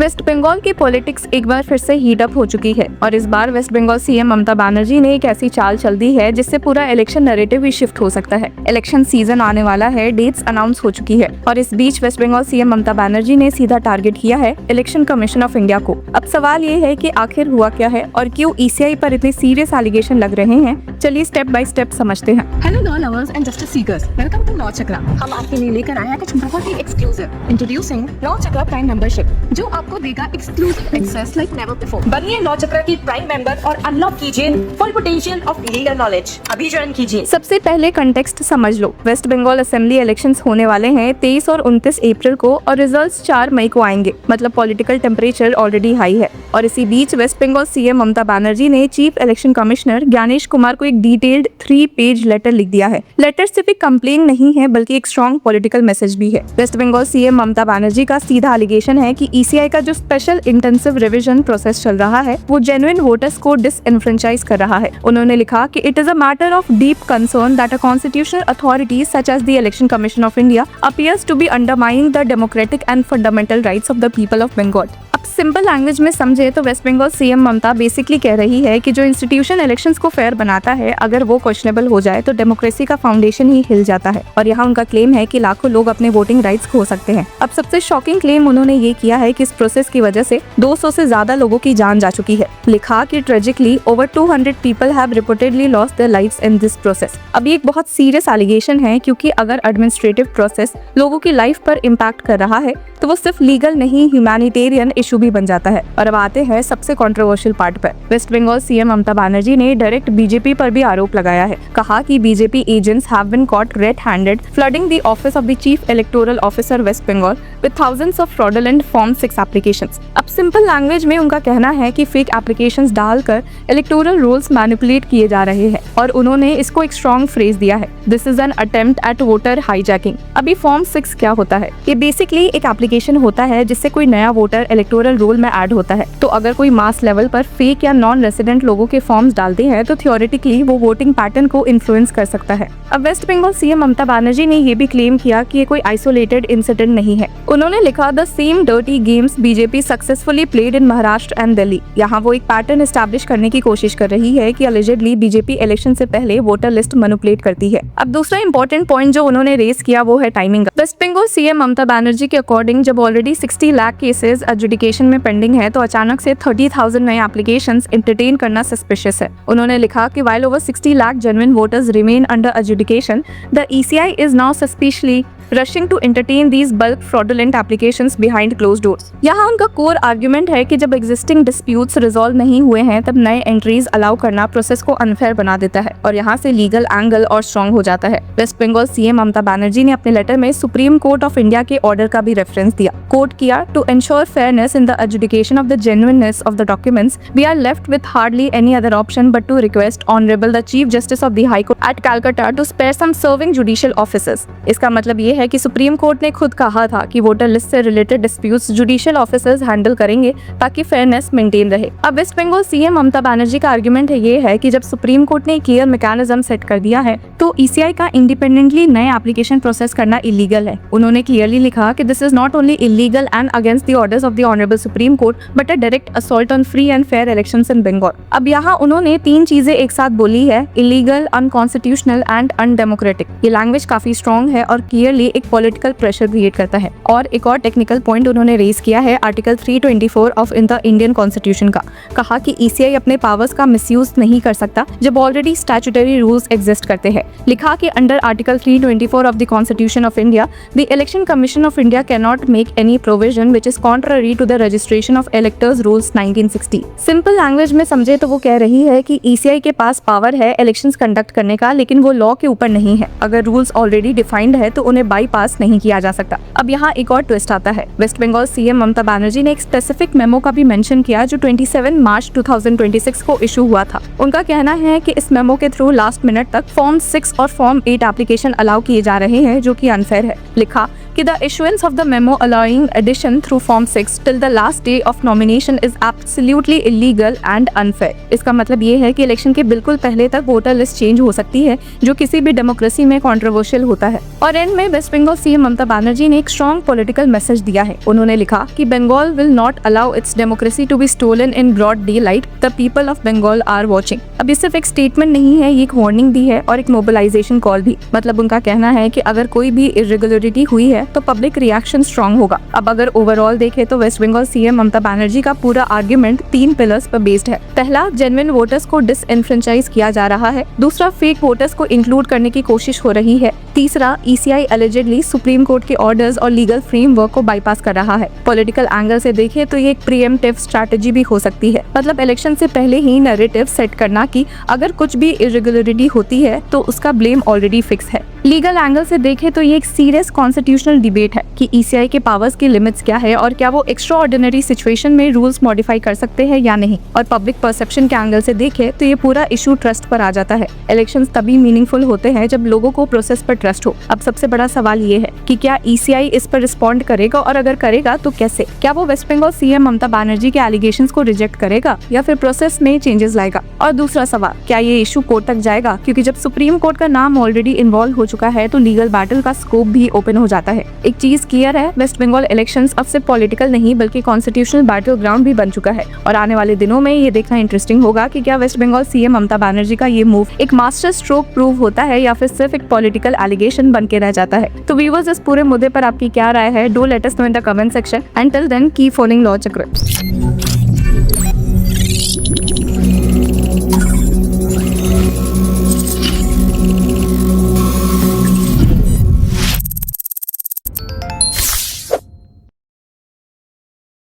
Waste Bengal की politics एक बार फिर से हीट अप हो चुकी है और इस बार waste Bengal CM Mamata Banerjee ने एक ऐसी चाल चल दी है जिससे पूरा इलेक्शन नैरेटिव ही शिफ्ट हो सकता है। इलेक्शन सीजन आने वाला है, डेट्स अनाउंस हो चुकी है और इस बीच West Bengal CM Mamata Banerjee ने सीधा टारगेट किया है इलेक्शन कमीशन ऑफ इंडिया को। अब सवाल ये है कि आखिर हुआ क्या है और क्यों ईसीआई पर इतने सीरियस एलिगेशन लग रहे हैं। चलिए स्टेप बाय स्टेप समझते हैं। Hello law lovers and justice seekers, welcome to law Chakra. हम आपके लिए लेकर आए हैं कुछ बहुत ही exclusive. Introducing law Chakra prime membership, जो आपको देगा exclusive access like never before. बनिए लॉ चक्रा की प्राइम मेंबर और अनलॉक कीजिए full potential of legal knowledge. अभी ज्वाइन कीजिए। सबसे पहले कंटेक्स्ट समझ लो। वेस्ट बंगाल असेंबली इलेक्शंस होने वाले हैं 23 और 29 अप्रैल को और रिजल्ट्स 4 मई को आएंगे। मतलब पॉलिटिकल टेम्परेचर ऑलरेडी हाई है और इसी बीच West Bengal CM Mamata Banerjee ने chief election commissioner Gyanesh Kumar को एक डिटेल्ड 3 पेज लेटर लिख दिया है। लेटर सिर्फ एक कंप्लेन नहीं है बल्कि एक स्ट्रॉन्ग पॉलिटिकल मैसेज भी है। West Bengal CM Mamata Banerjee का सीधा एलिगेशन है कि ईसीआई का जो स्पेशल इंटेंसिव रिवीजन प्रोसेस चल रहा है वो जेन्युइन वोटर्स को डिसइंफ्रेंचाइज कर रहा है। उन्होंने लिखा कि it is a matter of deep concern that a constitutional authority such as the Election Commission of India appears to be undermining the democratic and fundamental rights of the people of Bengal। अब simple language में समझे तो waste Bengal CM ममता basically कह रही है कि जो institution elections को फेयर बनाता है अगर वो क्वेश्चनेबल हो जाए तो डेमोक्रेसी का फाउंडेशन ही हिल जाता है। और यहाँ उनका क्लेम है कि लाखों लोग अपने वोटिंग राइट्स खो सकते हैं। अब सबसे शॉकिंग क्लेम उन्होंने ये किया है कि इस प्रोसेस की वजह से 200 से ज्यादा लोगों की जान जा चुकी है। लिखा कि tragically over 200 people have reportedly lost their lives in this process. अब ये एक बहुत सीरियस एलिगेशन है क्योंकि अगर एडमिनिस्ट्रेटिव प्रोसेस लोगों की लाइफ पर इम्पैक्ट कर रहा है तो वो सिर्फ लीगल नहीं ह्यूमैनिटेरियन इशू भी बन जाता है। और अब आते हैं सबसे कंट्रोवर्शियल पार्ट पर। Waste Bengal CM Mamata Banerjee ने डायरेक्ट बीजेपी पर भी आरोप लगाया है। कहा कि BJP agents have been caught red handed flooding the office of the chief electoral officer West Bengal with thousands of fraudulent form 6 applications. अब सिंपल लैंग्वेज में उनका कहना है कि फेक एप्लीकेशंस डालकर इलेक्टोरल रोल्स मैनिपुलेट किए जा रहे हैं और उन्होंने इसको एक स्ट्रॉन्ग फ्रेज दिया है, this is an attempt at voter hijacking. अभी फॉर्म 6 क्या होता है? ये बेसिकली एक एप्लीकेशन होता है जिससे कोई नया वोटर इलेक्टोरल रोल में ऐड होता है। तो अगर कोई मास लेवल पर फेक या नॉन रेसिडेंट लोगों के फॉर्म्स डालते हैं तो थियोरेटिकली वो वोटिंग पैटर्न को इन्फ्लुएंस कर सकता है। अब waste Bengal CM Mamata Banerjee ने ये भी क्लेम किया कि ये कोई आइसोलेटेड इंसिडेंट नहीं है। उन्होंने लिखा the same dirty games BJP successfully played in Maharashtra and Delhi. यहाँ वो एक पैटर्न एस्टैब्लिश करने की कोशिश कर रही है कि अलिजेडली बीजेपी इलेक्शन से पहले वोटर लिस्ट मैनिपुलेट करती है। अब दूसरा इंपॉर्टेंट पॉइंट जो उन्होंने रेज किया वो है timing. Waste Bengal CM Mamata Banerjee के अकॉर्डिंग जब ऑलरेडी 60 लाख केसेस एडजुडिकेशन में पेंडिंग है तो अचानक से 30,000 नए एप्लीकेशंस एंटरटेन करना सस्पिशियस है। उन्होंने लिखा कि while over 60 lakh genuine voters remain under adjudication, the ECI is now suspiciously rushing to entertain these bulk fraudulent applications behind closed doors। यहाँ उनका कोर आर्ग्यूमेंट है कि जब एग्जिस्टिंग डिस्प्यूट्स रिजॉल्व नहीं हुए हैं तब नए एंट्रीज अलाउ करना प्रोसेस को अनफेयर बना देता है और यहाँ से लीगल एंगल और स्ट्रॉन्ग हो जाता है। West Bengal CM Mamata Banerjee ने अपने लेटर में सुप्रीम कोर्ट ऑफ इंडिया के ऑर्डर का भी रेफरेंस दिया। कोर्ट किया to ensure fairness in the adjudication of the genuineness of the documents we are left with hardly any other option but to request honourable the chief justice of the high court at Calcutta to spare some serving judicial officers. इसका मतलब ये है कि supreme court ने खुद कहा था कि वोटर लिस्ट से related disputes judicial officers handle करेंगे ताकि फेयरनेस मेंटेन रहे। अब waste Bengal CM Mamata Banerjee का आर्गुमेंट ये है कि जब सुप्रीम कोर्ट ने क्लियर मैकेनिज्म सेट कर दिया है तो ईसीआई का इंडिपेंडेंटली नए एप्लीकेशन प्रोसेस करना इलीगल है। उन्होंने क्लियरली लिखा कि this is not only illegal and against the orders of the honourable Supreme Court but a direct assault on free and fair elections in Bengal. अब यहाँ उन्होंने 3 चीजें एक साथ बोली है, इलीगल, अनकॉन्स्टिट्यूशनल एंड अनडेमोक्रेटिक। ये लैंग्वेज काफी स्ट्रॉन्ग है और क्लियरली एक पॉलिटिकल प्रेशर क्रिएट करता है। और एक और टेक्निकल पॉइंट उन्होंने रेज किया है article 324 of in the Indian constitution का। कहा कि ईसीआई अपने पावर्स का मिसयूज नहीं कर सकता जब ऑलरेडी स्टैट्यूटरी रूल्स एग्जिस्ट करते हैं। लिखा कि under article 324 of the constitution of India the Election Commission of India can not make any provision which is contrary to the registration of electors rules 1960। Simple language में समझे तो वो कह रही है कि ईसीआई के पास पावर है इलेक्शंस कंडक्ट करने का लेकिन वो लॉ के ऊपर नहीं है। अगर रूल्स ऑलरेडी डिफाइंड है तो उन्हें बाईपास नहीं किया जा सकता। अब यहाँ एक और ट्विस्ट आता है। West Bengal CM Mamata Banerjee ने एक स्पेसिफिक मेमो का भी मेंशन किया जो 27 मार्च 2026 को इशू हुआ था। उनका कहना है कि इस मेमो के थ्रू लास्ट मिनट तक फॉर्म 6 और फॉर्म 8 एप्लीकेशन अलाउ किए जा रहे हैं जो कि अनफेयर है। लिखा कि the issuance of the memo allowing addition through form 6 till the last day of nomination is absolutely illegal and unfair. इसका मतलब ये है कि इलेक्शन के बिल्कुल पहले तक वोटर लिस्ट चेंज हो सकती है, जो किसी भी डेमोक्रेसी में कंट्रोवर्शियल होता है। और एंड में waste Bengal CM Mamata Banerjee ने एक स्ट्रॉन्ग पॉलिटिकल मैसेज दिया है। उन्होंने लिखा कि Bengal will not allow its democracy to be stolen in broad daylight, the people of Bengal are watching. अब ये सिर्फ एक स्टेटमेंट नहीं है, ये एक वार्निंग दी है और एक मोबिलाइजेशन कॉल भी। मतलब उनका कहना है कि अगर कोई भी इरेगुलरिटी हुई है तो पब्लिक रिएक्शन स्ट्रॉन्ग होगा। अब अगर ओवरऑल देखें तो waste Bengal CM Mamata Banerjee का पूरा आर्ग्यूमेंट 3 पिलर्स पर बेस्ड है। पहला, जेन्युइन वोटर्स को डिसएनफ्रेंचाइज किया जा रहा है। दूसरा, फेक वोटर्स को इंक्लूड करने की कोशिश हो रही है। तीसरा, ईसीआई एलिजिडली सुप्रीम कोर्ट के ऑर्डर्स और लीगल फ्रेमवर्क को बाईपास कर रहा है। पॉलिटिकल एंगल से देखें तो ये एक प्रीएम्प्टिव स्ट्रैटेजी भी हो सकती है। मतलब इलेक्शन से पहले ही नैरेटिव सेट करना कि अगर कुछ भी इरेगुलरिटी होती है तो उसका ब्लेम ऑलरेडी फिक्स है। लीगल एंगल से देखें तो ये एक सीरियस कॉन्स्टिट्यूशनल डिबेट है कि ईसीआई के पावर्स की लिमिट्स क्या है और क्या वो एक्स्ट्रा ऑर्डिनरी सिचुएशन में रूल्स मॉडिफाई कर सकते हैं या नहीं। और पब्लिक परसेप्शन के एंगल से देखें तो ये पूरा इशू ट्रस्ट पर आ जाता है। इलेक्शंस तभी मीनिंगफुल होते हैं जब लोगों को प्रोसेस पर ट्रस्ट हो। अब सबसे बड़ा सवाल ये है कि क्या ईसीआई इस पर रिस्पॉन्ड करेगा, और अगर करेगा तो कैसे? क्या वो waste Bengal CM Mamata Banerjee के एलिगेशंस को रिजेक्ट करेगा या फिर प्रोसेस में चेंजेस लाएगा? और दूसरा सवाल, क्या ये इशू कोर्ट तक जाएगा? क्योंकि जब सुप्रीम कोर्ट का नाम ऑलरेडी इन्वॉल्व हो चुका है तो लीगल बैटल का स्कोप भी ओपन हो जाता है। एक चीज क्लियर है, वेस्ट बंगाल इलेक्शंस अब सिर्फ पॉलिटिकल नहीं बल्कि कॉन्स्टिट्यूशनल बैटल ग्राउंड भी बन चुका है। और आने वाले दिनों में ये देखना इंटरेस्टिंग होगा कि क्या waste Bengal CM Mamata Banerjee का ये मूव एक मास्टर स्ट्रोक प्रूव होता है या फिर सिर्फ एक पॉलिटिकल एलिगेशन बन के रह जाता है। तो व्यूअर्स, इस पूरे मुद्दे पर आपकी क्या राय है? Do let us know in the comment section. Until then, keep following Law Chakra.